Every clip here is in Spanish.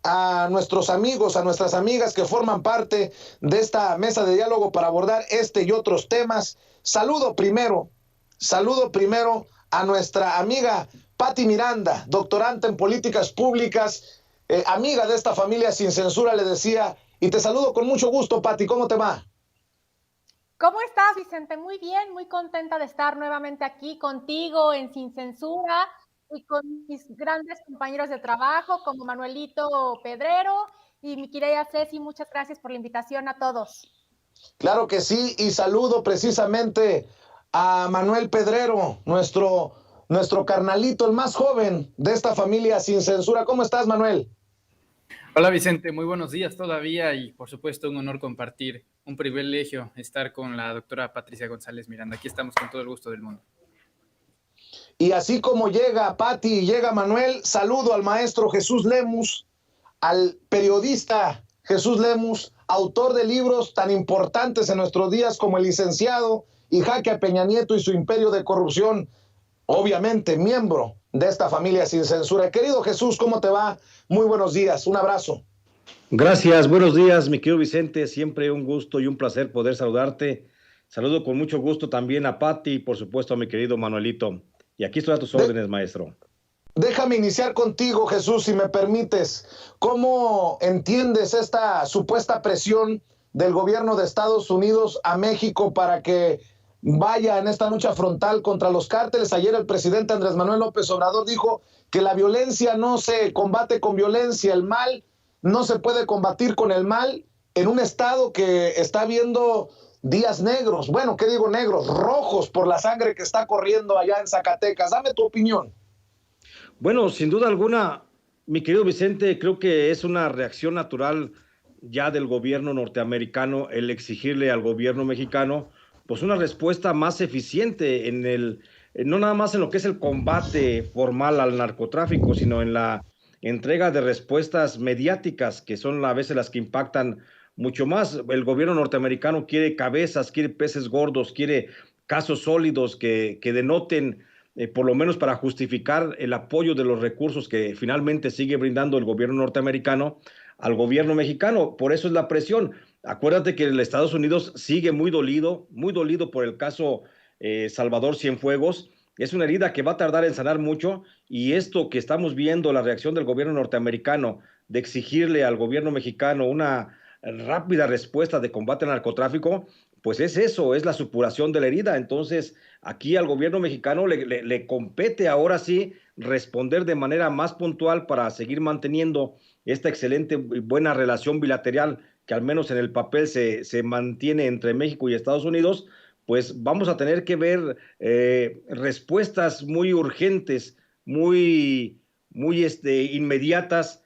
a nuestros amigos, a nuestras amigas que forman parte de esta mesa de diálogo para abordar este y otros temas. Saludo primero a nuestra amiga Patti Miranda, doctorante en políticas públicas, amiga de esta familia sin censura, le decía, y te saludo con mucho gusto, Patti, ¿cómo te va? ¿Cómo estás, Vicente? Muy bien, muy contenta de estar nuevamente aquí contigo en Sin Censura y con mis grandes compañeros de trabajo como Manuelito Pedrero y mi querida Ceci. Muchas gracias por la invitación a todos. Claro que sí, y saludo precisamente a Manuel Pedrero, nuestro carnalito, el más joven de esta familia sin censura. ¿Cómo estás, Manuel? Hola Vicente, muy buenos días todavía y por supuesto un honor compartir, un privilegio estar con la doctora Patricia González Miranda. Aquí estamos con todo el gusto del mundo. Y así como llega Patti y llega Manuel, saludo al maestro Jesús Lemus, al periodista Jesús Lemus, autor de libros tan importantes en nuestros días como El Licenciado y Jaque a Peña Nieto y su imperio de corrupción, obviamente miembro de esta familia sin censura. Querido Jesús, ¿cómo te va? Muy buenos días, un abrazo. Gracias, buenos días, mi querido Vicente. Siempre un gusto y un placer poder saludarte. Saludo con mucho gusto también a Patti y por supuesto a mi querido Manuelito. Y aquí estoy a tus De, órdenes, maestro. Déjame iniciar contigo, Jesús, si me permites. ¿Cómo entiendes esta supuesta presión del gobierno de Estados Unidos a México para que vaya en esta lucha frontal contra los cárteles? Ayer el presidente Andrés Manuel López Obrador dijo que la violencia no se combate con violencia, el mal no se puede combatir con el mal en un estado que está viendo días negros. Bueno, ¿qué digo negros? Rojos por la sangre que está corriendo allá en Zacatecas. Dame tu opinión. Bueno, sin duda alguna, mi querido Vicente, creo que es una reacción natural ya del gobierno norteamericano el exigirle al gobierno mexicano pues una respuesta más eficiente no nada más en lo que es el combate formal al narcotráfico, sino en la entrega de respuestas mediáticas que son a veces las que impactan mucho más. El gobierno norteamericano quiere cabezas, quiere peces gordos, quiere casos sólidos que denoten por lo menos para justificar el apoyo de los recursos que finalmente sigue brindando el gobierno norteamericano al gobierno mexicano. Por eso es la presión. Acuérdate que el Estados Unidos sigue muy dolido por el caso Salvador Cienfuegos. Es una herida que va a tardar en sanar mucho y esto que estamos viendo, la reacción del gobierno norteamericano de exigirle al gobierno mexicano una rápida respuesta de combate al narcotráfico, pues es eso, es la supuración de la herida. Entonces, aquí al gobierno mexicano le compete ahora sí responder de manera más puntual para seguir manteniendo esta excelente y buena relación bilateral que al menos en el papel se mantiene entre México y Estados Unidos. Pues vamos a tener que ver respuestas muy urgentes, muy inmediatas,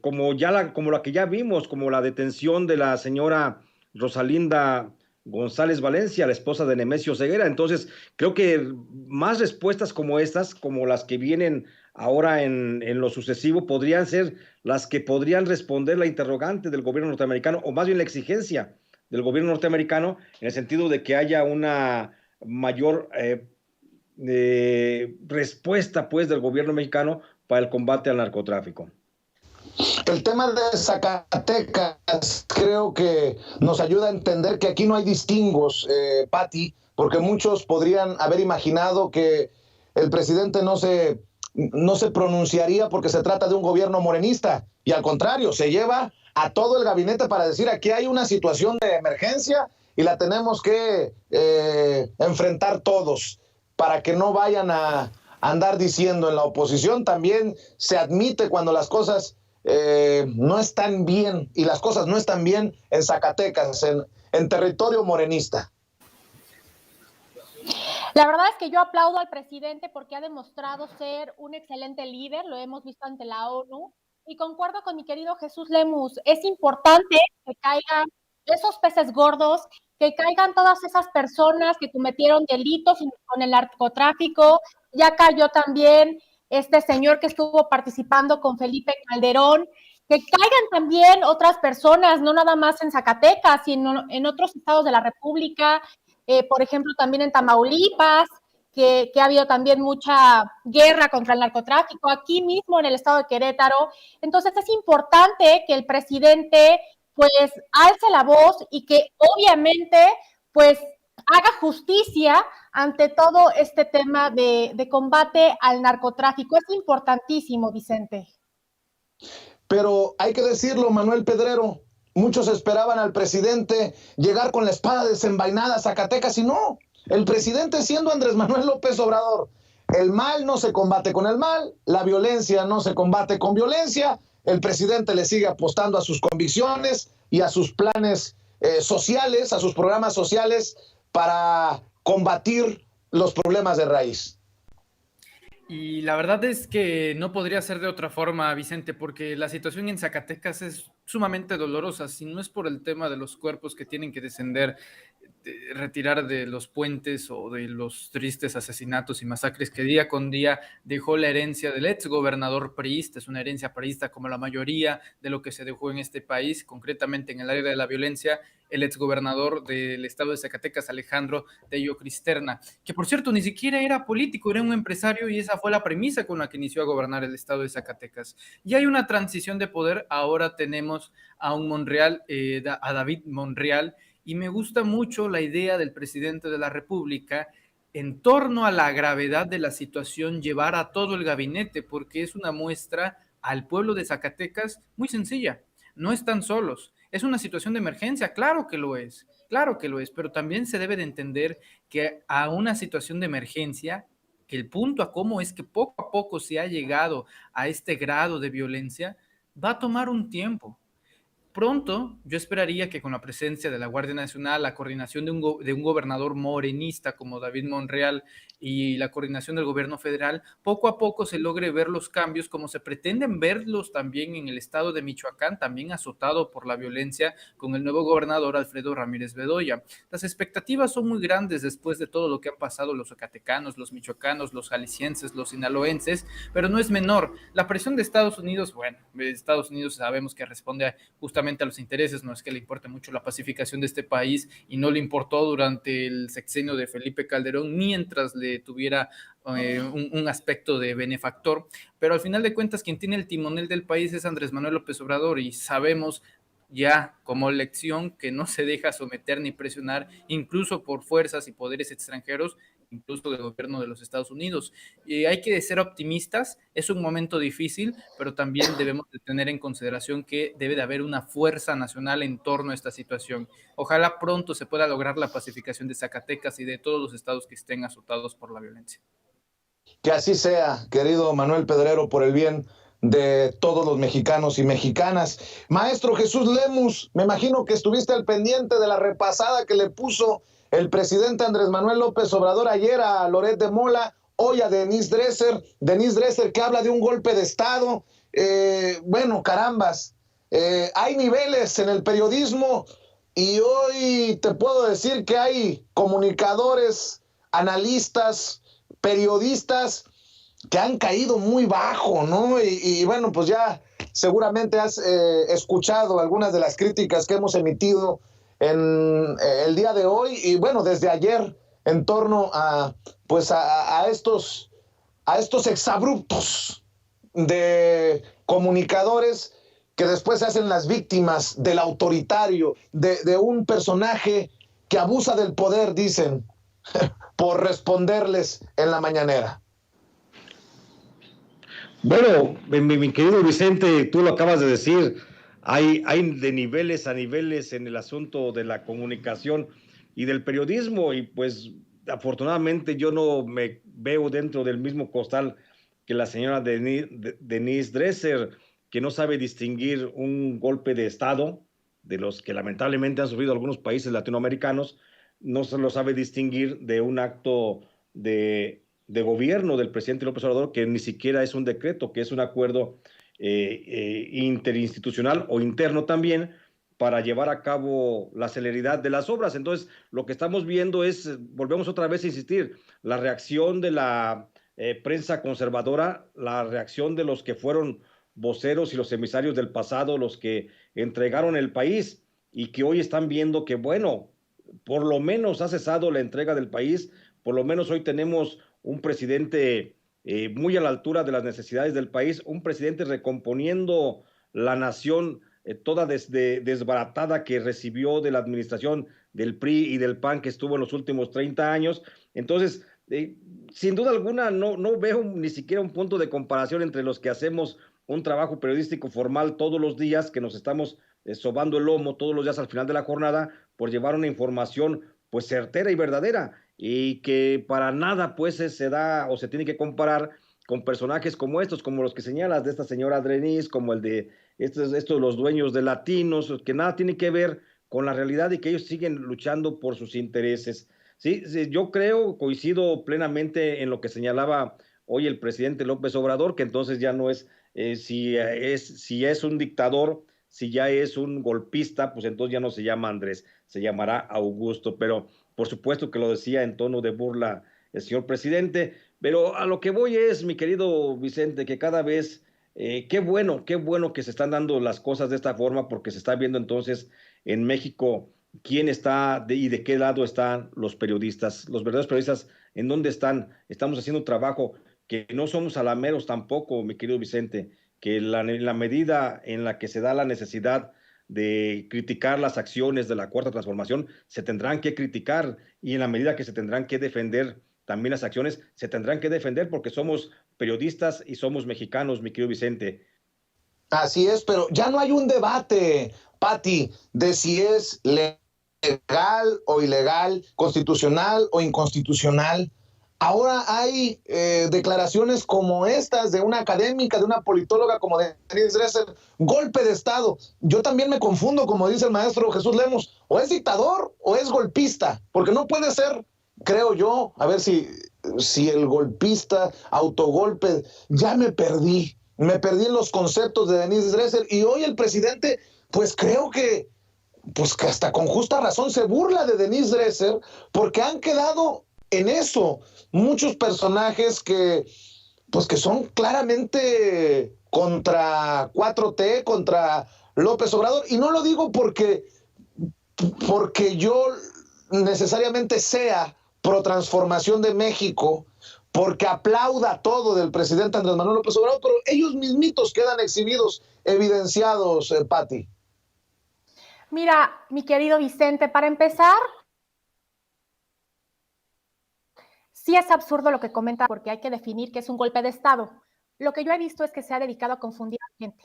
como la que ya vimos, como la detención de la señora Rosalinda González Valencia, la esposa de Nemesio Ceguera. Entonces, creo que más respuestas como estas, como las que vienen ahora en lo sucesivo, podrían ser las que podrían responder la interrogante del gobierno norteamericano, o más bien la exigencia del gobierno norteamericano, en el sentido de que haya una mayor respuesta, pues, del gobierno mexicano para el combate al narcotráfico. El tema de Zacatecas creo que nos ayuda a entender que aquí no hay distingos, Patti, porque muchos podrían haber imaginado que el presidente no se pronunciaría porque se trata de un gobierno morenista, y al contrario, se lleva a todo el gabinete para decir aquí hay una situación de emergencia y la tenemos que enfrentar todos para que no vayan a andar diciendo en la oposición. También se admite cuando las cosas no están bien, y las cosas no están bien en Zacatecas, en territorio morenista. La verdad es que yo aplaudo al presidente porque ha demostrado ser un excelente líder, lo hemos visto ante la ONU, y concuerdo con mi querido Jesús Lemus, es importante que caigan esos peces gordos, que caigan todas esas personas que cometieron delitos con el narcotráfico. Ya cayó también este señor que estuvo participando con Felipe Calderón, que caigan también otras personas, no nada más en Zacatecas, sino en otros estados de la República, por ejemplo, también en Tamaulipas, que ha habido también mucha guerra contra el narcotráfico aquí mismo en el estado de Querétaro. Entonces es importante que el presidente pues alce la voz y que obviamente pues haga justicia ante todo este tema de combate al narcotráfico. Es importantísimo, Vicente. Pero hay que decirlo, Manuel Pedrero, muchos esperaban al presidente llegar con la espada desenvainada a Zacatecas y no. El presidente, siendo Andrés Manuel López Obrador, el mal no se combate con el mal, la violencia no se combate con violencia, el presidente le sigue apostando a sus convicciones y a sus planes sociales, a sus programas sociales para combatir los problemas de raíz. Y la verdad es que no podría ser de otra forma, Vicente, porque la situación en Zacatecas es sumamente dolorosa, si no es por el tema de los cuerpos que tienen que descender, retirar de los puentes o de los tristes asesinatos y masacres que día con día dejó la herencia del ex gobernador priista. Es una herencia priista como la mayoría de lo que se dejó en este país, concretamente en el área de la violencia, el ex gobernador del estado de Zacatecas, Alejandro Tello Cristerna, que por cierto ni siquiera era político, era un empresario, y esa fue la premisa con la que inició a gobernar el estado de Zacatecas. Y hay una transición de poder, ahora tenemos a un Monreal, a David Monreal, y me gusta mucho la idea del presidente de la República en torno a la gravedad de la situación, llevar a todo el gabinete, porque es una muestra al pueblo de Zacatecas muy sencilla. No están solos. Es una situación de emergencia, claro que lo es, pero también se debe de entender que a una situación de emergencia, que el punto a cómo es que poco a poco se ha llegado a este grado de violencia, va a tomar un tiempo. Pronto, yo esperaría que con la presencia de la Guardia Nacional, la coordinación de un gobernador morenista como David Monreal y la coordinación del gobierno federal, poco a poco se logre ver los cambios como se pretenden verlos también en el estado de Michoacán, también azotado por la violencia con el nuevo gobernador Alfredo Ramírez Bedoya. Las expectativas son muy grandes después de todo lo que han pasado los zacatecanos, los michoacanos, los jaliscienses, los sinaloenses, pero no es menor. La presión de Estados Unidos, bueno, Estados Unidos sabemos que responde justamente a los intereses, no es que le importe mucho la pacificación de este país, y no le importó durante el sexenio de Felipe Calderón mientras le tuviera un aspecto de benefactor, pero al final de cuentas quien tiene el timonel del país es Andrés Manuel López Obrador, y sabemos ya como lección que no se deja someter ni presionar incluso por fuerzas y poderes extranjeros, incluso del gobierno de los Estados Unidos. Y hay que ser optimistas, es un momento difícil, pero también debemos de tener en consideración que debe de haber una fuerza nacional en torno a esta situación. Ojalá pronto se pueda lograr la pacificación de Zacatecas y de todos los estados que estén azotados por la violencia. Que así sea, querido Manuel Pedrero, por el bien de todos los mexicanos y mexicanas. Maestro Jesús Lemus, me imagino que estuviste al pendiente de la repasada que le puso el presidente Andrés Manuel López Obrador ayer a Loret de Mola, hoy a Denise Dresser, que habla de un golpe de Estado. Bueno, carambas, hay niveles en el periodismo y hoy te puedo decir que hay comunicadores, analistas, periodistas que han caído muy bajo, ¿no? Y bueno, pues ya seguramente has escuchado algunas de las críticas que hemos emitido en el día de hoy y bueno, desde ayer en torno a pues a estos exabruptos de comunicadores que después se hacen las víctimas del autoritario, de un personaje que abusa del poder, dicen, por responderles en la mañanera. Bueno, mi querido Vicente, tú lo acabas de decir, hay de niveles a niveles en el asunto de la comunicación y del periodismo, y pues afortunadamente yo no me veo dentro del mismo costal que la señora Denise Dresser, que no sabe distinguir un golpe de Estado, de los que lamentablemente han sufrido algunos países latinoamericanos, no se lo sabe distinguir de un acto de gobierno del presidente López Obrador, que ni siquiera es un decreto, que es un acuerdo interinstitucional o interno también para llevar a cabo la celeridad de las obras. Entonces, lo que estamos viendo es, volvemos otra vez a insistir, la reacción de la prensa conservadora, la reacción de los que fueron voceros y los emisarios del pasado, los que entregaron el país y que hoy están viendo que, bueno, por lo menos ha cesado la entrega del país, por lo menos hoy tenemos un presidente muy a la altura de las necesidades del país, un presidente recomponiendo la nación toda desbaratada que recibió de la administración del PRI y del PAN que estuvo en los últimos 30 años. Entonces, sin duda alguna, no veo ni siquiera un punto de comparación entre los que hacemos un trabajo periodístico formal todos los días, que nos estamos sobando el lomo todos los días al final de la jornada por llevar una información pues certera y verdadera, y que para nada pues se da o se tiene que comparar con personajes como estos, como los que señalas de esta señora Adrenis, como el de estos los dueños de Latinos, que nada tiene que ver con la realidad y que ellos siguen luchando por sus intereses. Sí, yo creo, coincido plenamente en lo que señalaba hoy el presidente López Obrador, que entonces ya no es, si es un dictador, si ya es un golpista, pues entonces ya no se llama Andrés, se llamará Augusto, pero por supuesto que lo decía en tono de burla el señor presidente, pero a lo que voy es, mi querido Vicente, que cada vez, qué bueno que se están dando las cosas de esta forma, porque se está viendo entonces en México quién está y de qué lado están los periodistas, los verdaderos periodistas, en dónde están. Estamos haciendo un trabajo que no somos alameros tampoco, mi querido Vicente, que la medida en la que se da la necesidad de criticar las acciones de la Cuarta Transformación, se tendrán que criticar, y en la medida que se tendrán que defender también las acciones, se tendrán que defender porque somos periodistas y somos mexicanos, mi querido Vicente. Así es, pero ya no hay un debate, Pati, de si es legal o ilegal, constitucional o inconstitucional. Ahora hay declaraciones como estas de una académica, de una politóloga como Denise Dresser, golpe de Estado. Yo también me confundo, como dice el maestro Jesús Lemus, o es dictador o es golpista, porque no puede ser, creo yo, a ver si el golpista, autogolpe, ya me perdí en los conceptos de Denise Dresser, y hoy el presidente, pues creo que hasta con justa razón se burla de Denise Dresser, porque han quedado en eso muchos personajes que son claramente contra 4T, contra López Obrador, y no lo digo porque yo necesariamente sea pro transformación de México, porque aplauda todo del presidente Andrés Manuel López Obrador, pero ellos mismitos quedan exhibidos, evidenciados, Pati. Mira, mi querido Vicente, para empezar, sí es absurdo lo que comenta, porque hay que definir qué es un golpe de Estado. Lo que yo he visto es que se ha dedicado a confundir a la gente.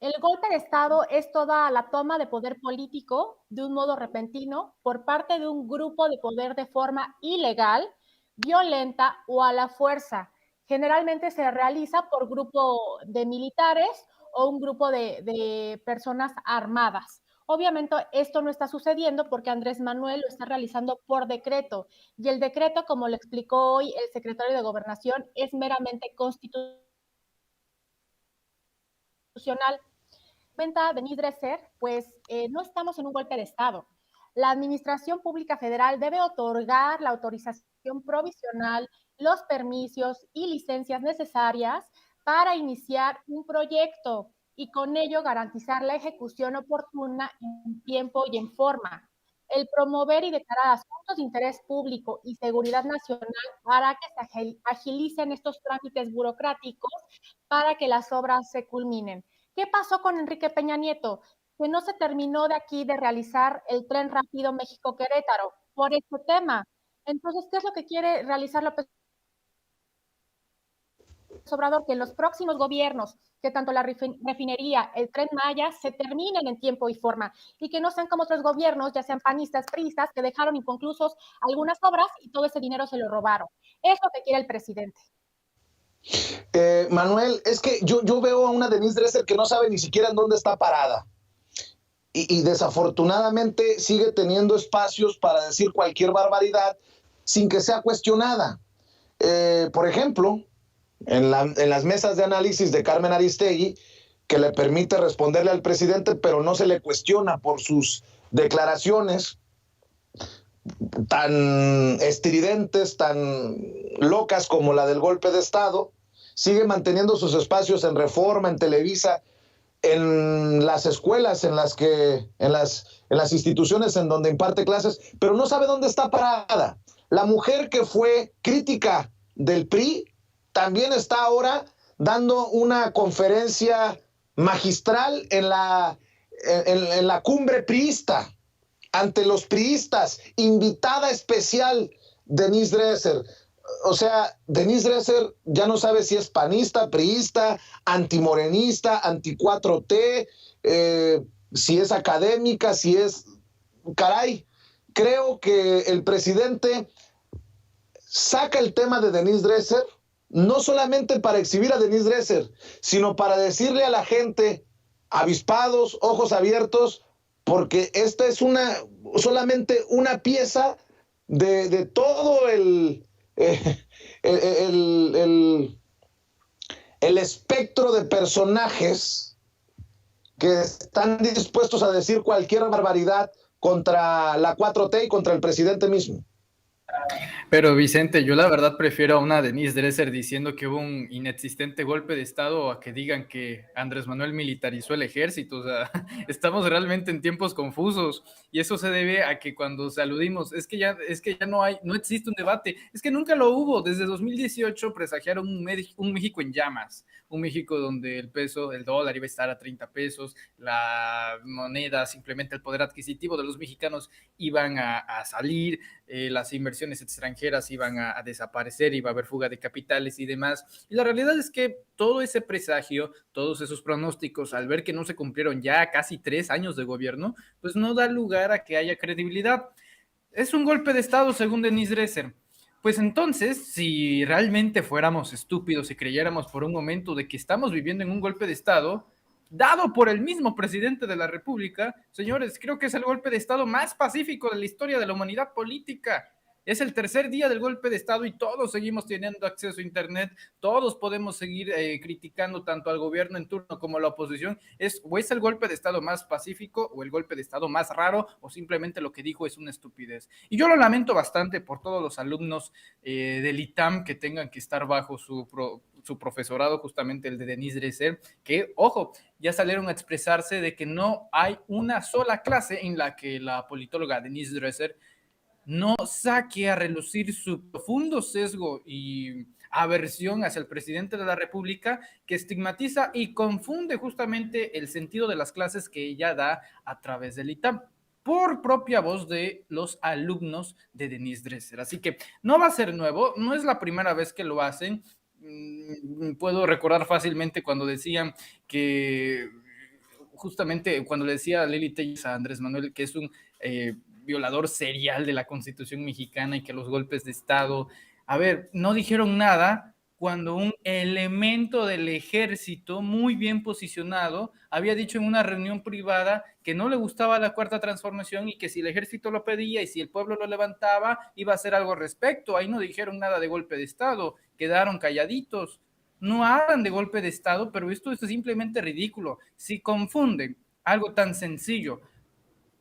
El golpe de Estado es toda la toma de poder político de un modo repentino por parte de un grupo de poder de forma ilegal, violenta o a la fuerza. Generalmente se realiza por grupo de militares o un grupo de personas armadas. Obviamente esto no está sucediendo porque Andrés Manuel lo está realizando por decreto, y el decreto, como lo explicó hoy el secretario de Gobernación, es meramente constitucional. Cuenta Denise Dresser, pues no estamos en un golpe de Estado. La Administración Pública Federal debe otorgar la autorización provisional, los permisos y licencias necesarias para iniciar un proyecto y con ello garantizar la ejecución oportuna en tiempo y en forma. El promover y declarar asuntos de interés público y seguridad nacional hará que se agilicen estos trámites burocráticos para que las obras se culminen. ¿Qué pasó con Enrique Peña Nieto? Que no se terminó de aquí de realizar el tren rápido México-Querétaro por este tema. Entonces, ¿qué es lo que quiere realizar López Obrador? Que en los próximos gobiernos, que tanto la refinería, el Tren Maya, se terminen en tiempo y forma, y que no sean como otros gobiernos, ya sean panistas, priistas, que dejaron inconclusos algunas obras y todo ese dinero se lo robaron. Es lo que quiere el presidente. Manuel, es que yo veo a una Denise Dresser que no sabe ni siquiera en dónde está parada. Y desafortunadamente sigue teniendo espacios para decir cualquier barbaridad sin que sea cuestionada. Por ejemplo, en las mesas de análisis de Carmen Aristegui, que le permite responderle al presidente, pero no se le cuestiona por sus declaraciones tan estridentes, tan locas como la del golpe de Estado, sigue manteniendo sus espacios en Reforma, en Televisa, en las escuelas, en las instituciones en donde imparte clases, pero no sabe dónde está parada. La mujer que fue crítica del PRI también está ahora dando una conferencia magistral en la cumbre priista, ante los priistas, invitada especial Denise Dresser. O sea, Denise Dresser ya no sabe si es panista, priista, antimorenista, anti-4T, si es académica, si es... Caray, creo que el presidente saca el tema de Denise Dresser, no solamente para exhibir a Denise Dresser, sino para decirle a la gente, avispados, ojos abiertos, porque esta es solamente una pieza de todo el espectro de personajes que están dispuestos a decir cualquier barbaridad contra la 4T y contra el presidente mismo. Pero Vicente, yo la verdad prefiero a una Denise Dresser diciendo que hubo un inexistente golpe de Estado a que digan que Andrés Manuel militarizó el ejército. O sea, estamos realmente en tiempos confusos y eso se debe a que cuando aludimos, es que ya no existe un debate, es que nunca lo hubo. Desde 2018 presagiaron un México en llamas, un México donde el peso, el dólar iba a estar a 30 pesos, la moneda, simplemente el poder adquisitivo de los mexicanos iban a salir, las inversiones extranjeras iban a desaparecer, iba a haber fuga de capitales y demás. Y la realidad es que todo ese presagio, todos esos pronósticos, al ver que no se cumplieron ya casi 3 años de gobierno, pues no da lugar a que haya credibilidad. Es un golpe de Estado, según Denise Dresser. Pues entonces, si realmente fuéramos estúpidos y creyéramos por un momento de que estamos viviendo en un golpe de Estado, dado por el mismo presidente de la República, señores, creo que es el golpe de Estado más pacífico de la historia de la humanidad política. Es el tercer día del golpe de Estado y todos seguimos teniendo acceso a Internet, todos podemos seguir criticando tanto al gobierno en turno como a la oposición. O es el golpe de Estado más pacífico o el golpe de Estado más raro o simplemente lo que dijo es una estupidez. Y yo lo lamento bastante por todos los alumnos del ITAM que tengan que estar bajo su profesorado, justamente el de Denise Dresser, que, ojo, ya salieron a expresarse de que no hay una sola clase en la que la politóloga Denise Dresser no saque a relucir su profundo sesgo y aversión hacia el presidente de la República, que estigmatiza y confunde justamente el sentido de las clases que ella da a través del ITAM, por propia voz de los alumnos de Denise Dresser. Así que no va a ser nuevo, no es la primera vez que lo hacen. Puedo recordar fácilmente cuando decían que, justamente cuando le decía a Lili Telles a Andrés Manuel que es un violador serial de la Constitución mexicana y que los golpes de Estado, a ver, no dijeron nada cuando un elemento del ejército muy bien posicionado había dicho en una reunión privada que no le gustaba la Cuarta Transformación y que si el ejército lo pedía y si el pueblo lo levantaba, iba a hacer algo al respecto. Ahí no dijeron nada de golpe de Estado, quedaron calladitos. No hablan de golpe de Estado, pero esto es simplemente ridículo. Si confunden algo tan sencillo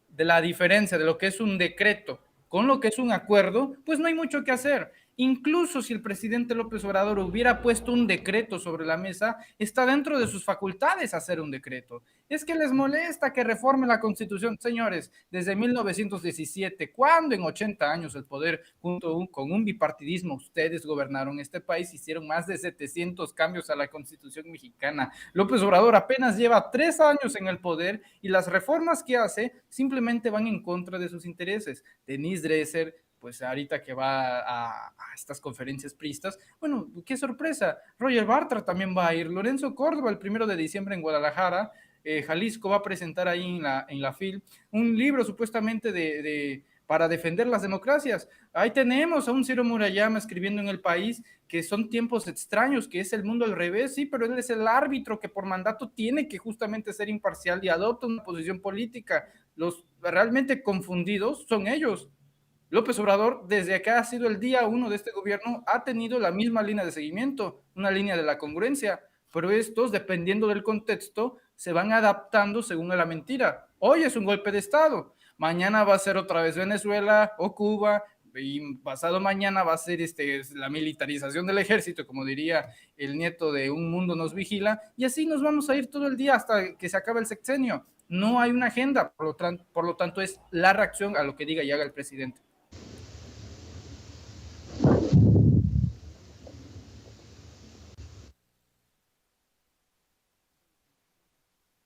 de la diferencia de lo que es un decreto con lo que es un acuerdo, pues no hay mucho que hacer. Incluso si el presidente López Obrador hubiera puesto un decreto sobre la mesa, está dentro de sus facultades hacer un decreto. Es que les molesta que reforme la Constitución. Señores, desde 1917, cuando en 80 años el poder, junto con un bipartidismo, ustedes gobernaron este país, hicieron más de 700 cambios a la Constitución mexicana. López Obrador apenas lleva 3 años en el poder y las reformas que hace simplemente van en contra de sus intereses. Denise Dresser, pues ahorita que va a estas conferencias priistas, bueno, qué sorpresa, Roger Bartra también va a ir, Lorenzo Córdoba el 1 de diciembre en Guadalajara, Jalisco va a presentar ahí en la FIL un libro supuestamente para defender las democracias. Ahí tenemos a un Ciro Murayama escribiendo en El País que son tiempos extraños, que es el mundo al revés, sí, pero él es el árbitro que por mandato tiene que justamente ser imparcial y adopta una posición política. Los realmente confundidos son ellos. López Obrador, desde que ha sido el día 1 de este gobierno, ha tenido la misma línea de seguimiento, una línea de la congruencia, pero estos, dependiendo del contexto, se van adaptando según la mentira. Hoy es un golpe de Estado, mañana va a ser otra vez Venezuela o Cuba, y pasado mañana va a ser la militarización del ejército, como diría el nieto de Un Mundo Nos Vigila, y así nos vamos a ir todo el día hasta que se acabe el sexenio. No hay una agenda, por lo tanto es la reacción a lo que diga y haga el presidente.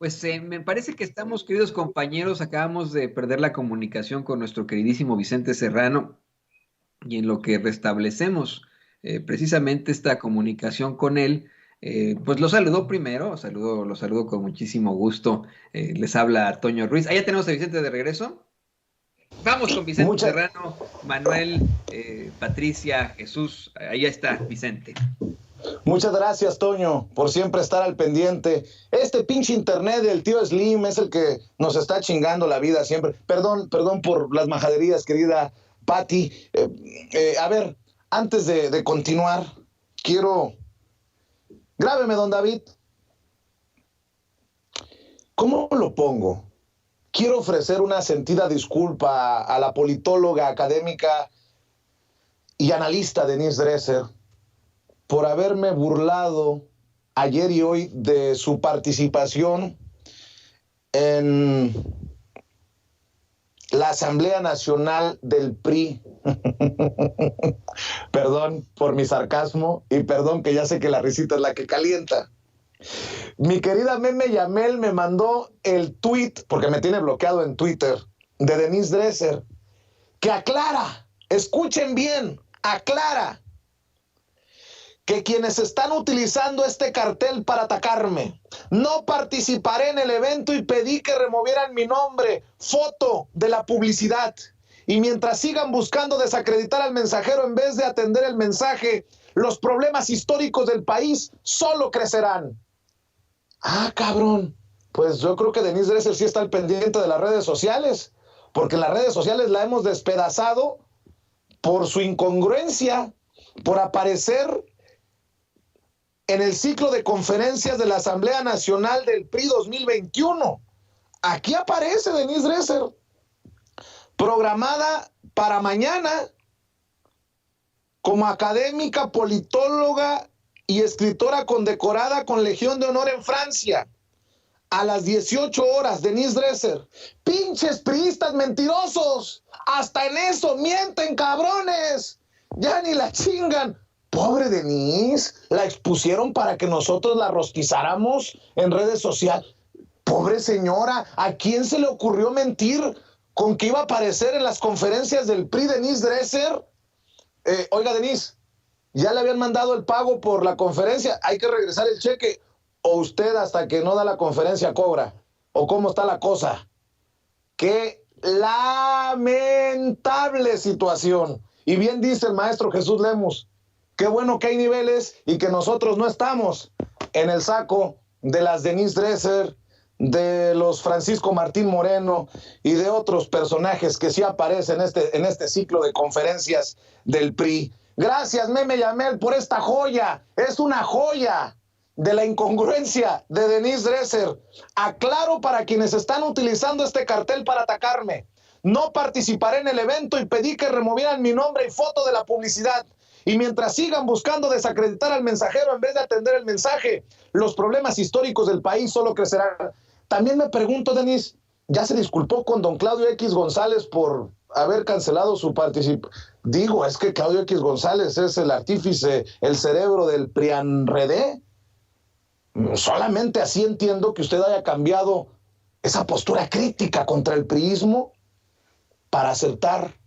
Pues me parece que estamos, queridos compañeros, acabamos de perder la comunicación con nuestro queridísimo Vicente Serrano y en lo que restablecemos precisamente esta comunicación con él, pues lo saludo primero, lo saludo con muchísimo gusto. Les habla Toño Ruiz. ¿Ah, ya tenemos a Vicente de regreso? Vamos con Vicente Serrano, Manuel, Patricia, Jesús. Ahí está, Vicente. Muchas gracias, Toño, por siempre estar al pendiente. Este pinche internet del tío Slim es el que nos está chingando la vida siempre. Perdón por las majaderías, querida Patti. A ver, antes de continuar, quiero... Grábeme, don David. ¿Cómo lo pongo? Quiero ofrecer una sentida disculpa a la politóloga, académica y analista Denise Dresser por haberme burlado ayer y hoy de su participación en la Asamblea Nacional del PRI. Perdón por mi sarcasmo y perdón que ya sé que la risita es la que calienta. Mi querida Meme Yamel me mandó el tweet, porque me tiene bloqueado en Twitter, de Denise Dresser, que aclara, escuchen bien, aclara que quienes están utilizando este cartel para atacarme, no participaré en el evento y pedí que removieran mi nombre, foto de la publicidad. Y mientras sigan buscando desacreditar al mensajero en vez de atender el mensaje, los problemas históricos del país solo crecerán. Ah, cabrón. Pues yo creo que Denise Dresser sí está al pendiente de las redes sociales, porque en las redes sociales la hemos despedazado por su incongruencia, por aparecer en el ciclo de conferencias de la Asamblea Nacional del PRI 2021. Aquí aparece Denise Dresser, programada para mañana como académica, politóloga y escritora condecorada con Legión de Honor en Francia. A las 18 horas, Denise Dresser. ¡Pinches priistas mentirosos! ¡Hasta en eso mienten, cabrones! ¡Ya ni la chingan! Pobre Denise, la expusieron para que nosotros la rostizáramos en redes sociales. Pobre señora, ¿a quién se le ocurrió mentir con que iba a aparecer en las conferencias del PRI Denise Dresser? Oiga, Denise, ya le habían mandado el pago por la conferencia, hay que regresar el cheque, o usted hasta que no da la conferencia cobra, o cómo está la cosa. Qué lamentable situación. Y bien dice el maestro Jesús Lemus, qué bueno que hay niveles y que nosotros no estamos en el saco de las Denise Dresser, de los Francisco Martín Moreno y de otros personajes que sí aparecen en este ciclo de conferencias del PRI. Gracias, Meme Yamel, por esta joya. Es una joya de la incongruencia de Denise Dresser. Aclaro para quienes están utilizando este cartel para atacarme. No participaré en el evento y pedí que removieran mi nombre y foto de la publicidad. Y mientras sigan buscando desacreditar al mensajero en vez de atender el mensaje, los problemas históricos del país solo crecerán. También me pregunto, Denise, ¿ya se disculpó con don Claudio X González por haber cancelado su participación? Digo, es que Claudio X González es el artífice, el cerebro del PRIANRED. Solamente así entiendo que usted haya cambiado esa postura crítica contra el priismo para aceptar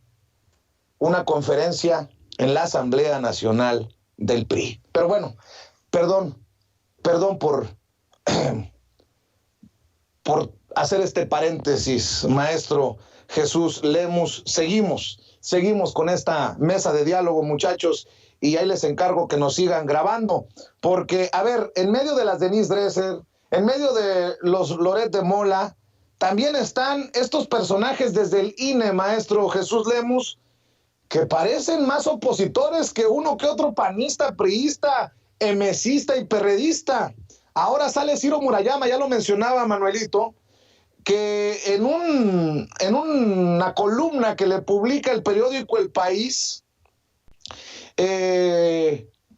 una conferencia en la Asamblea Nacional del PRI. Pero bueno, perdón por hacer este paréntesis, maestro Jesús Lemus. Seguimos con esta mesa de diálogo, muchachos, y ahí les encargo que nos sigan grabando, porque, a ver, en medio de las Denise Dresser, en medio de los Loret de Mola, también están estos personajes desde el INE, maestro Jesús Lemus, que parecen más opositores que uno que otro panista, priista, emesista y perredista. Ahora sale Ciro Murayama, ya lo mencionaba Manuelito, que en una columna que le publica el periódico El País,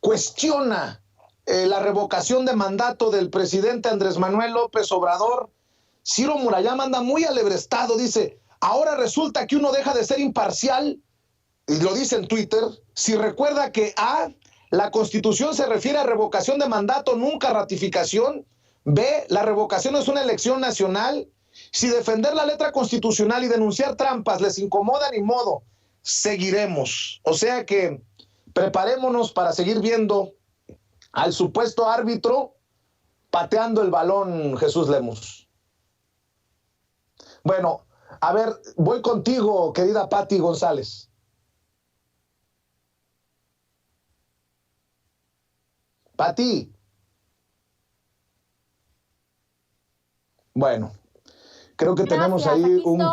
cuestiona la revocación de mandato del presidente Andrés Manuel López Obrador. Ciro Murayama anda muy alebrestado, dice, ahora resulta que uno deja de ser imparcial, y lo dice en Twitter, si recuerda que A, la Constitución se refiere a revocación de mandato, nunca ratificación. B, la revocación es una elección nacional. Si defender la letra constitucional y denunciar trampas les incomoda, ni modo, seguiremos. O sea que preparémonos para seguir viendo al supuesto árbitro pateando el balón, Jesús Lemus. Bueno, a ver, voy contigo, querida Pati González. Pati. Bueno, creo que tenemos ahí uno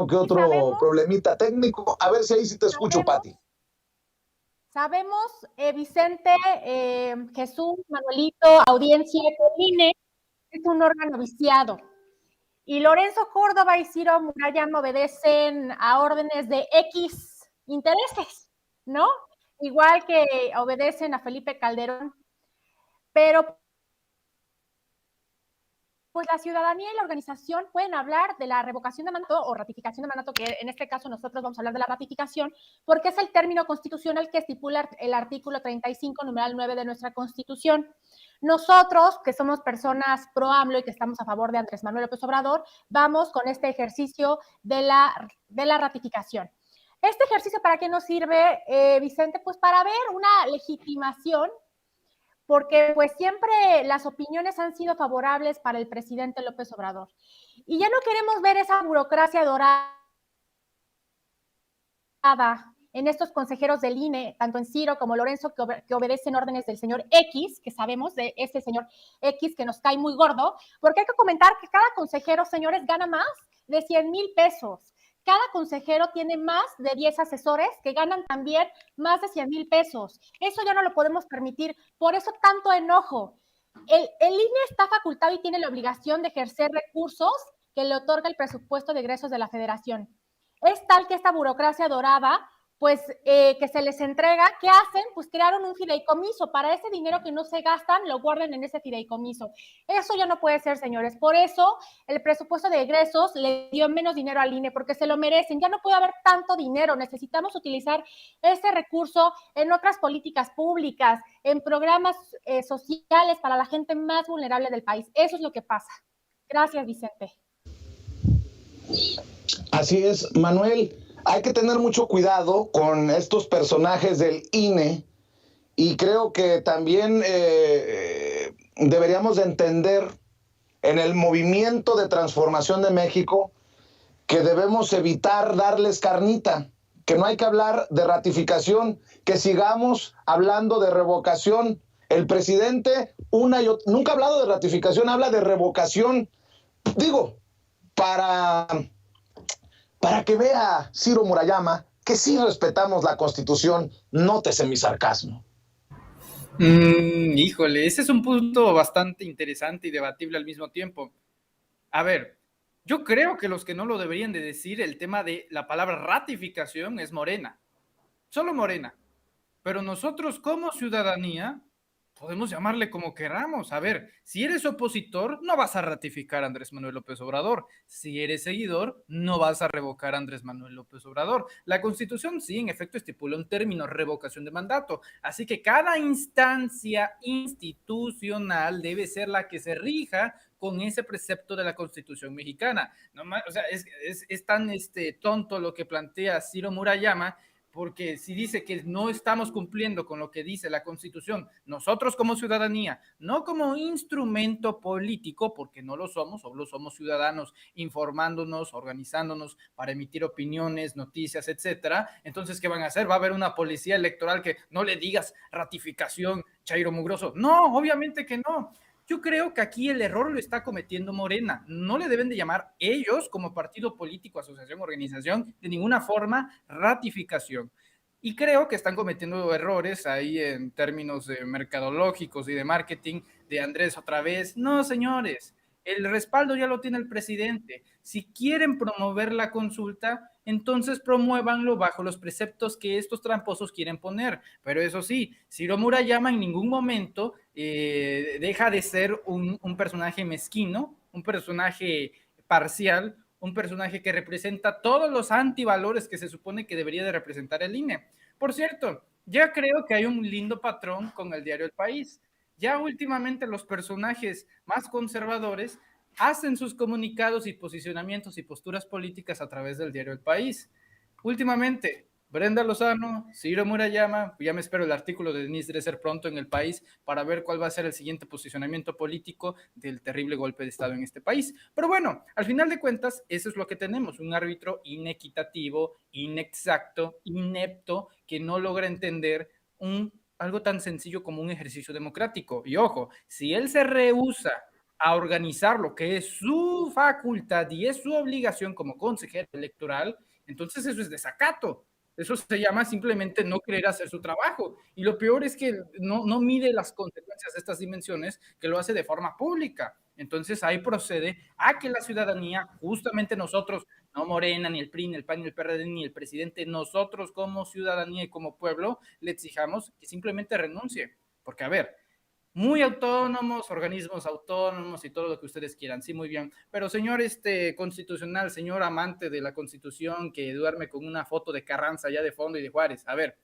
que otro problemita técnico. A ver si ahí sí te escucho, Pati. Sabemos, Vicente, Jesús, Manuelito, audiencia, que el INE es un órgano viciado. Y Lorenzo Córdoba y Ciro Murayama obedecen a órdenes de X intereses, ¿no? Igual que obedecen a Felipe Calderón. Pero pues la ciudadanía y la organización pueden hablar de la revocación de mandato o ratificación de mandato, que en este caso nosotros vamos a hablar de la ratificación, porque es el término constitucional que estipula el artículo 35, numeral 9 de nuestra Constitución. Nosotros, que somos personas pro AMLO y que estamos a favor de Andrés Manuel López Obrador, vamos con este ejercicio de la ratificación. ¿Este ejercicio para qué nos sirve, Vicente? Pues para ver una legitimación, porque pues siempre las opiniones han sido favorables para el presidente López Obrador. Y ya no queremos ver esa burocracia dorada en estos consejeros del INE, tanto en Ciro como Lorenzo, que obedecen órdenes del señor X, que sabemos de este señor X que nos cae muy gordo, porque hay que comentar que cada consejero, señores, gana más de 100,000 pesos. Cada consejero tiene más de 10 asesores que ganan también más de 100,000 pesos. Eso ya no lo podemos permitir. Por eso tanto enojo. El INE está facultado y tiene la obligación de ejercer recursos que le otorga el presupuesto de egresos de la Federación. Es tal que esta burocracia dorada, pues que se les entrega, ¿qué hacen? Pues crearon un fideicomiso. Para ese dinero que no se gastan, lo guardan en ese fideicomiso. Eso ya no puede ser, señores. Por eso el presupuesto de egresos le dio menos dinero al INE, porque se lo merecen. Ya no puede haber tanto dinero. Necesitamos utilizar ese recurso en otras políticas públicas, en programas sociales para la gente más vulnerable del país. Eso es lo que pasa. Gracias, Vicente. Así es, Manuel. Hay que tener mucho cuidado con estos personajes del INE y creo que también deberíamos de entender en el movimiento de transformación de México que debemos evitar darles carnita, que no hay que hablar de ratificación, que sigamos hablando de revocación. El presidente nunca ha hablado de ratificación, habla de revocación. Digo, para que vea Ciro Murayama que sí respetamos la Constitución, nótese mi sarcasmo. Híjole, ese es un punto bastante interesante y debatible al mismo tiempo. A ver, yo creo que los que no lo deberían de decir, el tema de la palabra ratificación es Morena, solo Morena. Pero nosotros como ciudadanía podemos llamarle como queramos. A ver, si eres opositor, no vas a ratificar a Andrés Manuel López Obrador. Si eres seguidor, no vas a revocar a Andrés Manuel López Obrador. La Constitución sí, en efecto, estipula un término, revocación de mandato. Así que cada instancia institucional debe ser la que se rija con ese precepto de la Constitución mexicana. No, o sea, es tan tonto lo que plantea Ciro Murayama, porque si dice que no estamos cumpliendo con lo que dice la Constitución, nosotros como ciudadanía, no como instrumento político, porque no lo somos, solo somos ciudadanos informándonos, organizándonos para emitir opiniones, noticias, etcétera, entonces, ¿qué van a hacer? ¿Va a haber una policía electoral que no le digas ratificación, Chairo Mugroso? No, obviamente que no. Yo creo que aquí el error lo está cometiendo Morena. No le deben de llamar ellos como partido político, asociación, organización, de ninguna forma ratificación. Y creo que están cometiendo errores ahí en términos mercadológicos y de marketing de Andrés otra vez. No, señores, el respaldo ya lo tiene el presidente. Si quieren promover la consulta, entonces promuévanlo bajo los preceptos que estos tramposos quieren poner. Pero eso sí, Ciro Murayama en ningún momento deja de ser un personaje mezquino, un personaje parcial, un personaje que representa todos los antivalores que se supone que debería de representar el INE. Por cierto, ya creo que hay un lindo patrón con el diario El País. Ya últimamente los personajes más conservadores hacen sus comunicados y posicionamientos y posturas políticas a través del diario El País. Últimamente, Brenda Lozano, Ciro Murayama, ya me espero el artículo de Denise Dresser pronto en El País para ver cuál va a ser el siguiente posicionamiento político del terrible golpe de Estado en este país. Pero bueno, al final de cuentas, eso es lo que tenemos, un árbitro inequitativo, inexacto, inepto, que no logra entender algo tan sencillo como un ejercicio democrático. Y ojo, si él se rehúsa a organizar lo que es su facultad y es su obligación como consejero electoral, entonces eso es desacato. Eso se llama simplemente no querer hacer su trabajo. Y lo peor es que no mide las consecuencias de estas dimensiones, que lo hace de forma pública. Entonces ahí procede a que la ciudadanía, justamente nosotros, no Morena, ni el PRI, ni el PAN, ni el PRD, ni el presidente, nosotros como ciudadanía y como pueblo, le exijamos que simplemente renuncie. Porque, a ver, muy autónomos, organismos autónomos y todo lo que ustedes quieran, sí, muy bien. Pero señor constitucional, señor amante de la Constitución que duerme con una foto de Carranza allá de fondo y de Juárez, a ver,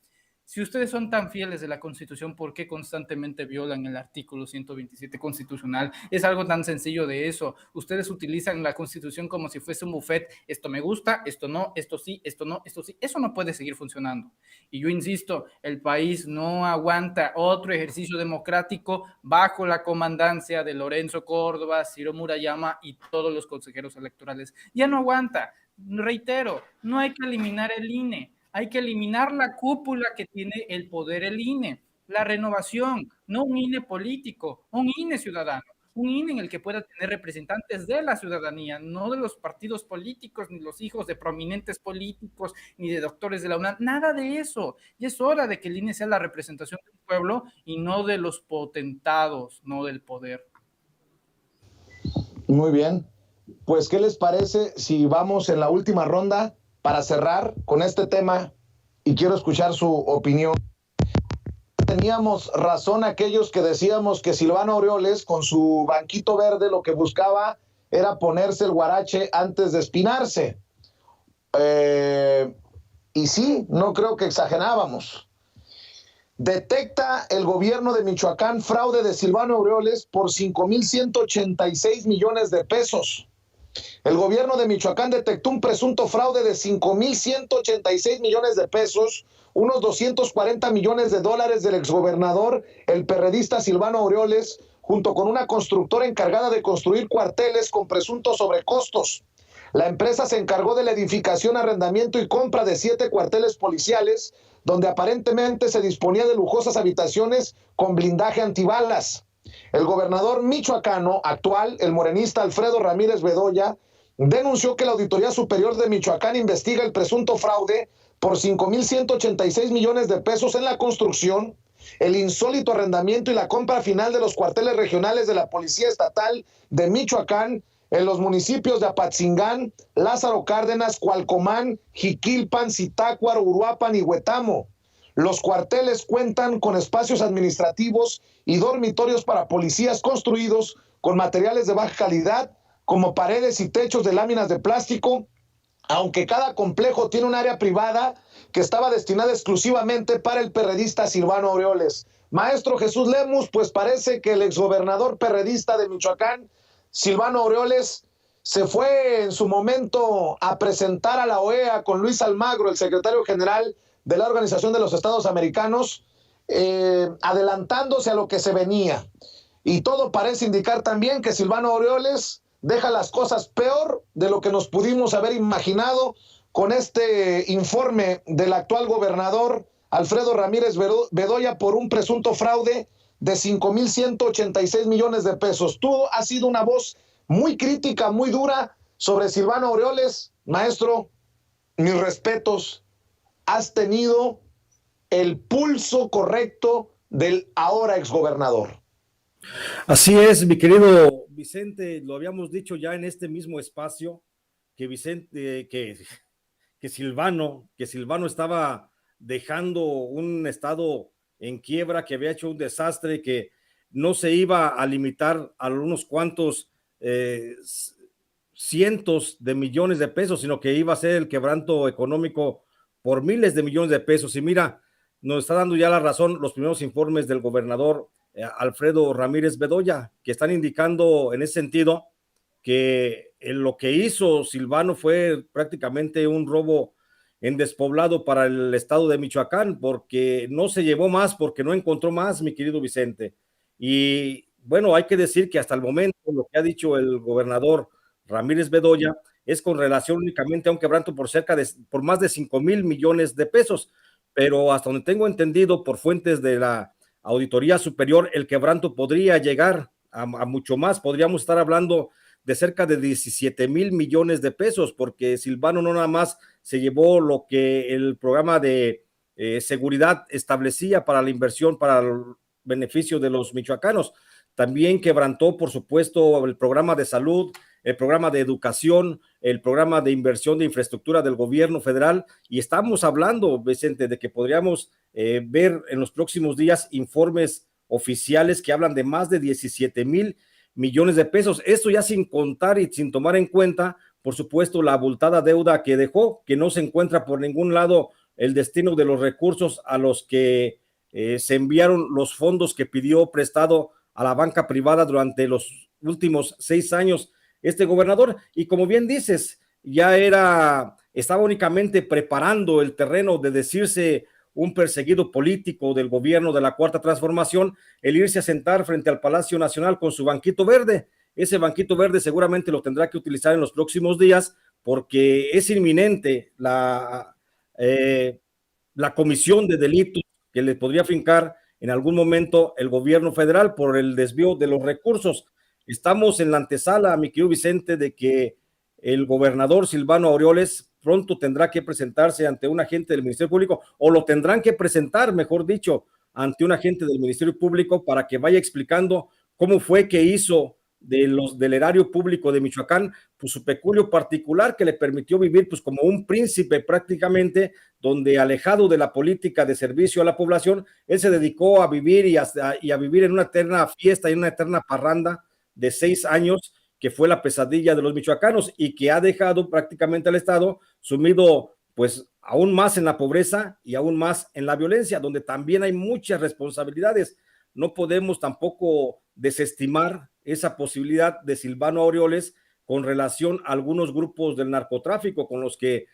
si ustedes son tan fieles de la Constitución, ¿por qué constantemente violan el artículo 127 constitucional? Es algo tan sencillo de eso. Ustedes utilizan la Constitución como si fuese un buffet. Esto me gusta, esto no, esto sí, esto no, esto sí. Eso no puede seguir funcionando. Y yo insisto, el país no aguanta otro ejercicio democrático bajo la comandancia de Lorenzo Córdoba, Ciro Murayama y todos los consejeros electorales. Ya no aguanta. Reitero, no hay que eliminar el INE. Hay que eliminar la cúpula que tiene el poder el INE, la renovación, no un INE político, un INE ciudadano, un INE en el que pueda tener representantes de la ciudadanía, no de los partidos políticos, ni los hijos de prominentes políticos, ni de doctores de la UNAM, nada de eso. Y es hora de que el INE sea la representación del pueblo y no de los potentados, no del poder. Muy bien. Pues, ¿qué les parece si vamos en la última ronda para cerrar con este tema? Y quiero escuchar su opinión. Teníamos razón aquellos que decíamos que Silvano Aureoles, con su banquito verde, lo que buscaba era ponerse el guarache antes de espinarse. Y sí, no creo que exagerábamos. Detecta el gobierno de Michoacán fraude de Silvano Aureoles por 5,186 millones de pesos. El gobierno de Michoacán detectó un presunto fraude de 5,186 millones de pesos, unos 240 millones de dólares del exgobernador, el perredista Silvano Aureoles, junto con una constructora encargada de construir cuarteles con presuntos sobrecostos. La empresa se encargó de la edificación, arrendamiento y compra de 7 cuarteles policiales, donde aparentemente se disponía de lujosas habitaciones con blindaje antibalas. El gobernador michoacano actual, el morenista Alfredo Ramírez Bedoya, denunció que la Auditoría Superior de Michoacán investiga el presunto fraude por 5,186 millones de pesos en la construcción, el insólito arrendamiento y la compra final de los cuarteles regionales de la Policía Estatal de Michoacán en los municipios de Apatzingán, Lázaro Cárdenas, Cualcomán, Jiquilpan, Zitácuaro, Uruapan y Huetamo. Los cuarteles cuentan con espacios administrativos y dormitorios para policías construidos con materiales de baja calidad, como paredes y techos de láminas de plástico, aunque cada complejo tiene un área privada que estaba destinada exclusivamente para el perredista Silvano Aureoles. Maestro Jesús Lemus, pues parece que el exgobernador perredista de Michoacán, Silvano Aureoles, se fue en su momento a presentar a la OEA con Luis Almagro, el secretario general de la Organización de los Estados Americanos, adelantándose a lo que se venía. Y todo parece indicar también que Silvano Aureoles deja las cosas peor de lo que nos pudimos haber imaginado con este informe del actual gobernador Alfredo Ramírez Bedoya por un presunto fraude de 5,186 millones de pesos. Tú has sido una voz muy crítica, muy dura sobre Silvano Aureoles. Maestro, mis respetos. Has tenido el pulso correcto del ahora exgobernador. Así es, mi querido Vicente, lo habíamos dicho ya en este mismo espacio, que Vicente, que Silvano estaba dejando un estado en quiebra, que había hecho un desastre, que no se iba a limitar a unos cuantos cientos de millones de pesos, sino que iba a ser el quebranto económico por miles de millones de pesos. Y mira, nos está dando ya la razón los primeros informes del gobernador Alfredo Ramírez Bedoya, que están indicando en ese sentido que lo que hizo Silvano fue prácticamente un robo en despoblado para el estado de Michoacán, porque no se llevó más, porque no encontró más, mi querido Vicente. Y bueno, hay que decir que hasta el momento lo que ha dicho el gobernador Ramírez Bedoya es con relación únicamente a un quebranto por más de 5,000 millones de pesos, pero hasta donde tengo entendido por fuentes de la Auditoría Superior, el quebranto podría llegar a mucho más. Podríamos estar hablando de cerca de 17,000 millones de pesos, porque Silvano no nada más se llevó lo que el programa de seguridad establecía para la inversión, para el beneficio de los michoacanos, también quebrantó, por supuesto, el programa de salud, el programa de educación, el programa de inversión de infraestructura del gobierno federal, y estamos hablando, Vicente, de que podríamos ver en los próximos días informes oficiales que hablan de más de 17,000 millones de pesos. Esto ya sin contar y sin tomar en cuenta, por supuesto, la abultada deuda que dejó, que no se encuentra por ningún lado el destino de los recursos a los que se enviaron los fondos que pidió prestado a la banca privada durante los últimos 6 años este gobernador. Y como bien dices, ya estaba únicamente preparando el terreno de decirse un perseguido político del gobierno de la Cuarta Transformación, el irse a sentar frente al Palacio Nacional con su banquito verde. Ese banquito verde seguramente lo tendrá que utilizar en los próximos días, porque es inminente la comisión de delitos que le podría fincar en algún momento el gobierno federal por el desvío de los recursos. Estamos en la antesala, mi querido Vicente, de que el gobernador Silvano Aureoles pronto tendrá que presentarse ante un agente del Ministerio Público, o lo tendrán que presentar, mejor dicho, ante un agente del Ministerio Público para que vaya explicando cómo fue que hizo del erario público de Michoacán, pues su peculio particular que le permitió vivir pues como un príncipe prácticamente, donde alejado de la política de servicio a la población, él se dedicó a vivir y a vivir en una eterna fiesta y una eterna parranda de 6 años, que fue la pesadilla de los michoacanos y que ha dejado prácticamente al Estado sumido pues aún más en la pobreza y aún más en la violencia, donde también hay muchas responsabilidades. No podemos tampoco desestimar esa posibilidad de Silvano Aureoles con relación a algunos grupos del narcotráfico con los que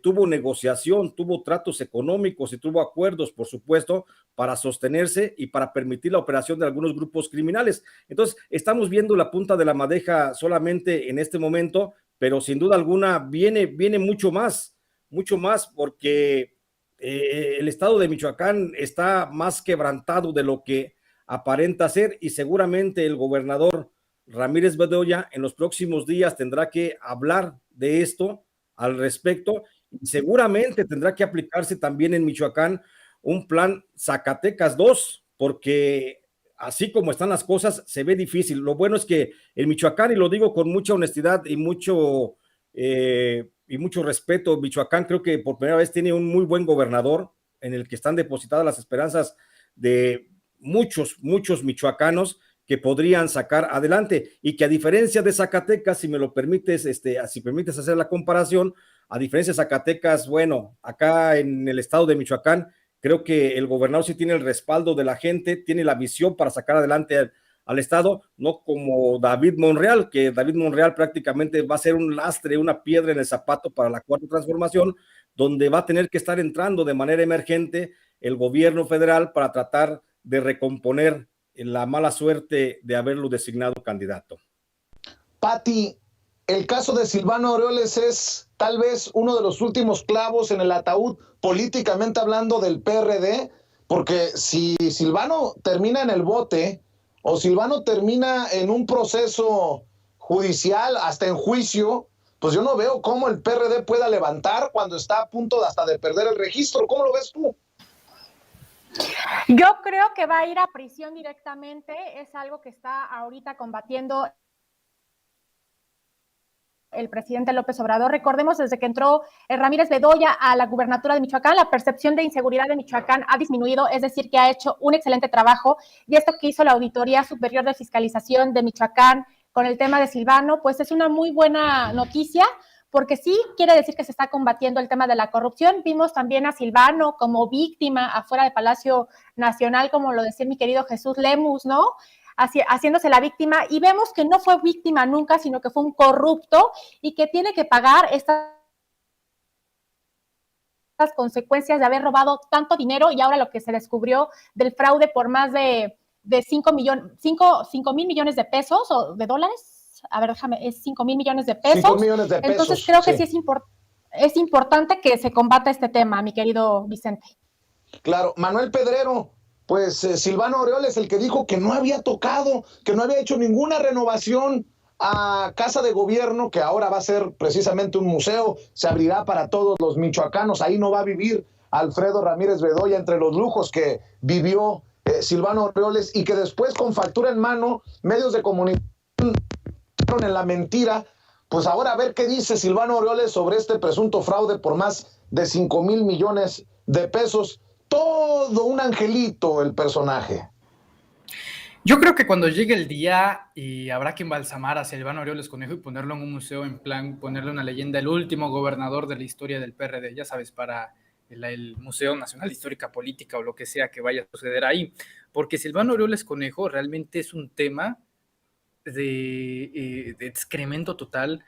tuvo negociación, tuvo tratos económicos y tuvo acuerdos, por supuesto, para sostenerse y para permitir la operación de algunos grupos criminales. Entonces, estamos viendo la punta de la madeja solamente en este momento, pero sin duda alguna viene mucho más, porque el estado de Michoacán está más quebrantado de lo que aparenta ser, y seguramente el gobernador Ramírez Bedoya en los próximos días tendrá que hablar de esto al respecto, y seguramente tendrá que aplicarse también en Michoacán un plan Zacatecas 2, porque así como están las cosas, se ve difícil. Lo bueno es que en Michoacán, y lo digo con mucha honestidad y mucho respeto, Michoacán creo que por primera vez tiene un muy buen gobernador en el que están depositadas las esperanzas de muchos michoacanos que podrían sacar adelante, y que a diferencia de Zacatecas, si me lo permites, si permites hacer la comparación, a diferencia de Zacatecas, bueno, acá en el estado de Michoacán, creo que el gobernador sí tiene el respaldo de la gente, tiene la visión para sacar adelante al estado, no como David Monreal, que David Monreal prácticamente va a ser un lastre, una piedra en el zapato para la Cuarta Transformación, donde va a tener que estar entrando de manera emergente el gobierno federal para tratar de recomponer la mala suerte de haberlo designado candidato. Pati, el caso de Silvano Aureoles es tal vez uno de los últimos clavos en el ataúd, políticamente hablando, del PRD, porque si Silvano termina en el bote o Silvano termina en un proceso judicial, hasta en juicio, pues yo no veo cómo el PRD pueda levantar cuando está a punto hasta de perder el registro. ¿Cómo lo ves tú? Yo creo que va a ir a prisión directamente, es algo que está ahorita combatiendo el presidente López Obrador. Recordemos, desde que entró Ramírez Bedoya a la gubernatura de Michoacán, la percepción de inseguridad de Michoacán ha disminuido, es decir, que ha hecho un excelente trabajo, y esto que hizo la Auditoría Superior de Fiscalización de Michoacán con el tema de Silvano, pues es una muy buena noticia, porque sí quiere decir que se está combatiendo el tema de la corrupción. Vimos también a Silvano como víctima afuera del Palacio Nacional, como lo decía mi querido Jesús Lemus, ¿no? Haciéndose la víctima, y vemos que no fue víctima nunca, sino que fue un corrupto y que tiene que pagar estas consecuencias de haber robado tanto dinero, y ahora lo que se descubrió del fraude por más de 5 mil millones de pesos o de dólares. A ver, déjame, es 5 mil millones de pesos. 5 millones de pesos. Entonces creo que sí es importante que se combata este tema, mi querido Vicente. Claro, Manuel Pedrero, pues Silvano Aureoles, el que dijo que no había tocado, que no había hecho ninguna renovación a Casa de Gobierno, que ahora va a ser precisamente un museo, se abrirá para todos los michoacanos, ahí no va a vivir Alfredo Ramírez Bedoya entre los lujos que vivió Silvano Aureoles, y que después con factura en mano, medios de comunicación en la mentira. Pues ahora a ver qué dice Silvano Aureoles sobre este presunto fraude por más de 5 mil millones de pesos. Todo un angelito el personaje. Yo creo que cuando llegue el día y habrá que embalsamar a Silvano Aureoles Conejo y ponerlo en un museo, en plan ponerle una leyenda, el último gobernador de la historia del PRD, ya sabes, para el Museo Nacional de Histórica Política o lo que sea que vaya a suceder ahí, porque Silvano Aureoles Conejo realmente es un tema de excremento total.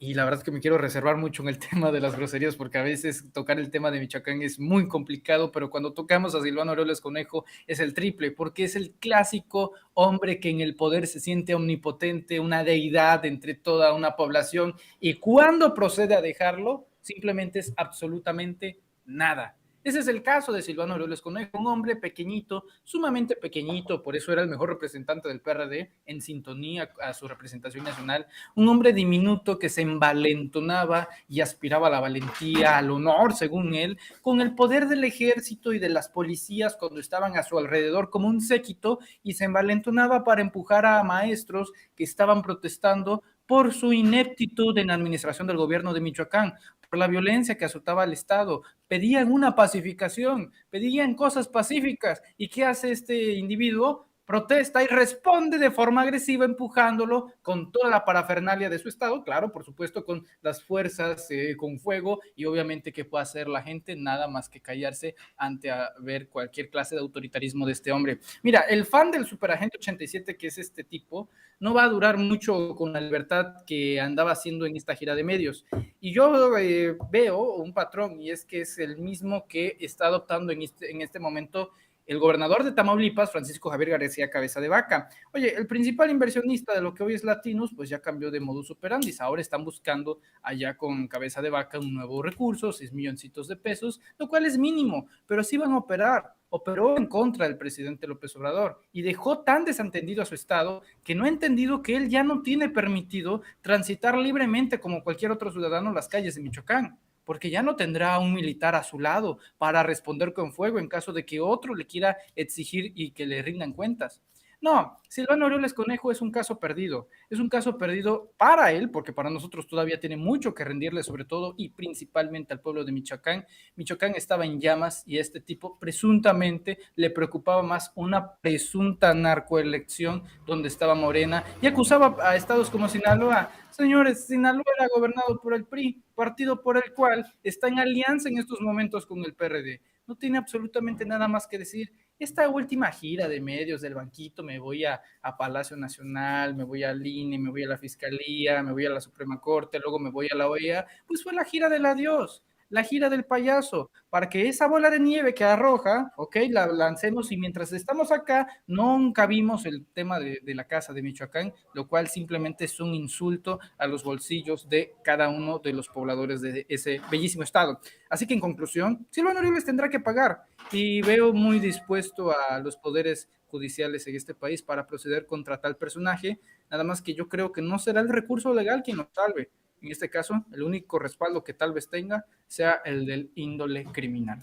Y la verdad es que me quiero reservar mucho en el tema de las groserías, porque a veces tocar el tema de Michoacán es muy complicado, pero cuando tocamos a Silvano Aureoles Conejo es el triple, porque es el clásico hombre que en el poder se siente omnipotente, una deidad entre toda una población, y cuando procede a dejarlo, simplemente es absolutamente nada. Ese es el caso de Silvano Aureoles Conejo, un hombre pequeñito, sumamente pequeñito, por eso era el mejor representante del PRD, en sintonía a su representación nacional, un hombre diminuto que se envalentonaba y aspiraba a la valentía, al honor, según él, con el poder del ejército y de las policías cuando estaban a su alrededor como un séquito, y se envalentonaba para empujar a maestros que estaban protestando por su ineptitud en la administración del gobierno de Michoacán, por la violencia que azotaba al Estado. Pedían una pacificación, pedían cosas pacíficas. ¿Y qué hace este individuo? Protesta y responde de forma agresiva, empujándolo con toda la parafernalia de su Estado, claro, por supuesto, con las fuerzas, con fuego, y obviamente, ¿qué puede hacer la gente? Nada más que callarse ante ver cualquier clase de autoritarismo de este hombre. Mira, el fan del Superagente 87, que es este tipo, no va a durar mucho con la libertad que andaba haciendo en esta gira de medios. Y yo veo un patrón, y es que es el mismo que está adoptando en este momento el gobernador de Tamaulipas, Francisco Javier García Cabeza de Vaca. Oye, el principal inversionista de lo que hoy es Latinos, pues ya cambió de modus operandi. Ahora están buscando allá con Cabeza de Vaca un nuevo recurso, 6 milloncitos de pesos, lo cual es mínimo, pero sí van a operar. Operó en contra del presidente López Obrador y dejó tan desentendido a su Estado que no ha entendido que él ya no tiene permitido transitar libremente como cualquier otro ciudadano las calles de Michoacán, porque ya no tendrá un militar a su lado para responder con fuego en caso de que otro le quiera exigir y que le rindan cuentas. No, Silvano Aureoles Conejo es un caso perdido para él, porque para nosotros todavía tiene mucho que rendirle, sobre todo y principalmente al pueblo de Michoacán. Michoacán estaba en llamas y a este tipo presuntamente le preocupaba más una presunta narcoelección donde estaba Morena, y acusaba a estados como Sinaloa. Señores, Sinaloa era gobernado por el PRI, partido por el cual está en alianza en estos momentos con el PRD. No tiene absolutamente nada más que decir. Esta última gira de medios del banquito, me voy a Palacio Nacional, me voy al INE, me voy a la Fiscalía, me voy a la Suprema Corte, luego me voy a la OEA, pues fue la gira del adiós, la gira del payaso, para que esa bola de nieve que arroja, ok, la lancemos, y mientras estamos acá, nunca vimos el tema de la casa de Michoacán, lo cual simplemente es un insulto a los bolsillos de cada uno de los pobladores de ese bellísimo estado. Así que en conclusión, Silvano Aureoles tendrá que pagar, y veo muy dispuesto a los poderes judiciales en este país para proceder contra tal personaje, nada más que yo creo que no será el recurso legal quien nos salve. En este caso, el único respaldo que tal vez tenga sea el del índole criminal.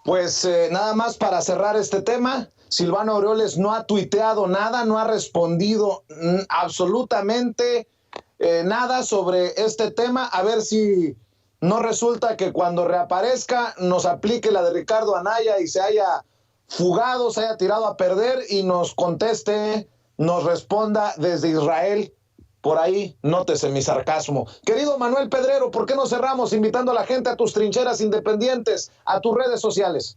Pues nada más para cerrar este tema, Silvano Aureoles no ha tuiteado nada, no ha respondido absolutamente nada sobre este tema. A ver si no resulta que cuando reaparezca nos aplique la de Ricardo Anaya y se haya fugado, se haya tirado a perder y nos conteste, nos responda desde Israel por ahí nótese mi sarcasmo. Querido Manuel Pedrero, ¿por qué no cerramos invitando a la gente a tus trincheras independientes, a tus redes sociales?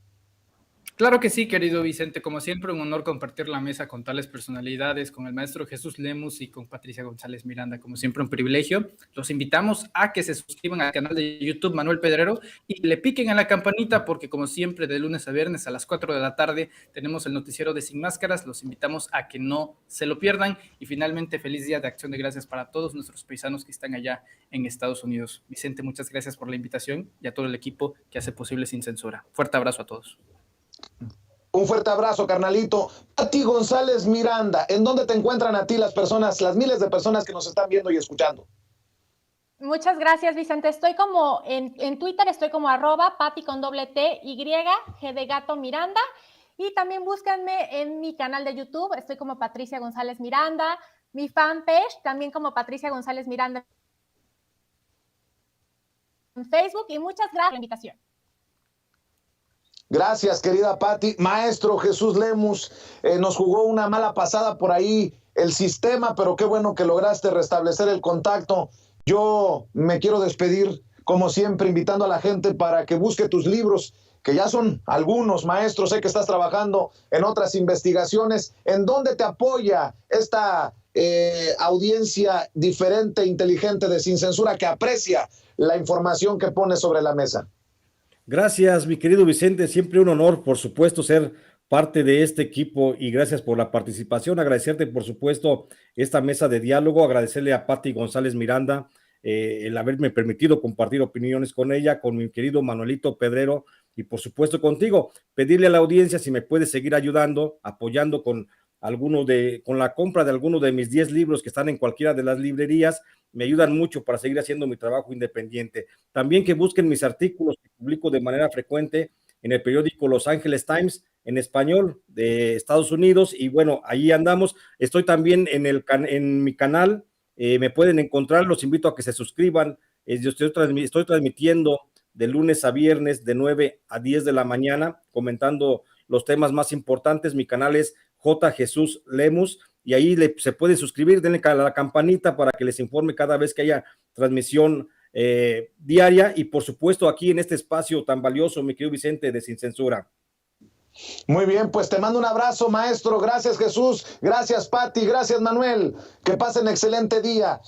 Claro que sí, querido Vicente. Como siempre, un honor compartir la mesa con tales personalidades, con el maestro Jesús Lemus y con Patricia González Miranda. Como siempre, un privilegio. Los invitamos a que se suscriban al canal de YouTube Manuel Pedrero y le piquen a la campanita porque, como siempre, de lunes a viernes a las 4 de la tarde tenemos el noticiero de Sin Máscaras. Los invitamos a que no se lo pierdan. Y finalmente, feliz Día de Acción de Gracias para todos nuestros paisanos que están allá en Estados Unidos. Vicente, muchas gracias por la invitación y a todo el equipo que hace posible Sin Censura. Fuerte abrazo a todos. Un fuerte abrazo, carnalito. Pati González Miranda, ¿en dónde te encuentran a ti las personas, las miles de personas que nos están viendo y escuchando? Muchas gracias, Vicente. Estoy como en Twitter, estoy como @Pati con doble T, Y, G de gato Miranda. Y también búsquenme en mi canal de YouTube, estoy como Patricia González Miranda. Mi fanpage, también como Patricia González Miranda en Facebook. Y muchas gracias por la invitación. Gracias, querida Pati. Maestro Jesús Lemus, nos jugó una mala pasada por ahí el sistema, pero qué bueno que lograste restablecer el contacto. Yo me quiero despedir, como siempre, invitando a la gente para que busque tus libros, que ya son algunos, maestro. Sé que estás trabajando en otras investigaciones. ¿En dónde te apoya esta audiencia diferente, inteligente de Sin Censura, que aprecia la información que pones sobre la mesa? Gracias, mi querido Vicente. Siempre un honor, por supuesto, ser parte de este equipo y gracias por la participación. Agradecerte, por supuesto, esta mesa de diálogo. Agradecerle a Pati González Miranda el haberme permitido compartir opiniones con ella, con mi querido Manuelito Pedrero y, por supuesto, contigo. Pedirle a la audiencia si me puede seguir ayudando, apoyando con la compra de alguno de mis 10 libros que están en cualquiera de las librerías. Me ayudan mucho para seguir haciendo mi trabajo independiente. También que busquen mis artículos que publico de manera frecuente en el periódico Los Angeles Times en español de Estados Unidos, y bueno, ahí andamos. Estoy también en mi canal, me pueden encontrar, los invito a que se suscriban. Yo estoy transmitiendo de lunes a viernes de 9 a 10 de la mañana, comentando los temas más importantes. Mi canal es J. Jesús Lemus, y ahí se pueden suscribir, denle a la campanita para que les informe cada vez que haya transmisión diaria, y por supuesto aquí en este espacio tan valioso, mi querido Vicente, de Sin Censura. Muy bien, pues te mando un abrazo, maestro. Gracias, Jesús. Gracias, Pati. Gracias, Manuel. Que pasen excelente día.